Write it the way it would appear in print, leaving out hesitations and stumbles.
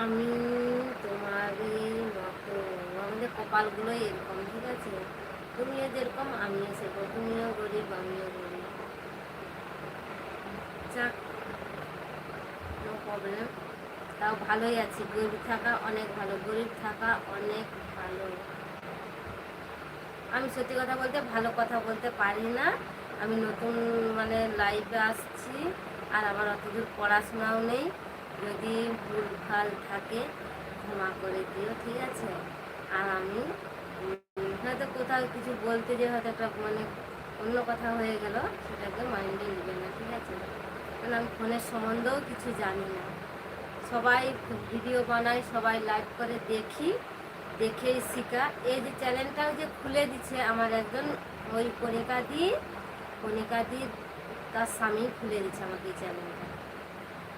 আমি তোমারই মতো, আমাদের কপালগুলো এরকম, ঠিক আছে? তুমিও যেরকম আমিও সেরকম, তুমিও গরিব আমিও গরিব। যাক, নো প্রবলেম। তাও ভালোই আছি, গরিব থাকা অনেক ভালো, গরিব থাকা অনেক ভালো। আমি সত্যি কথা বলতে ভালো কথা বলতে পারি না। আমি নতুন মানে লাইভে আসছি, আর আমার অতদূর পড়াশোনাও নেই। যদি ভুলভাল থাকে ক্ষমা করে দিও, ঠিক আছে? আর আমি হয়তো কোথাও কিছু বলতে যে হয়তো একটা মানে অন্য কথা হয়ে গেল, সেটাকে মাইন্ডে নেবে না, ঠিক আছে? কারণ আমি ফোনের সম্বন্ধেও কিছু জানি না। সবাই ভিডিও বানায়, সবাই লাইভ করে দেখি, দেখেই শিখা। এই যে চ্যানেলটাও যে খুলে দিচ্ছে আমার একজন, ওই কণিকা দি তার স্বামী খুলে দিচ্ছে আমাকে এই চ্যানেলটা।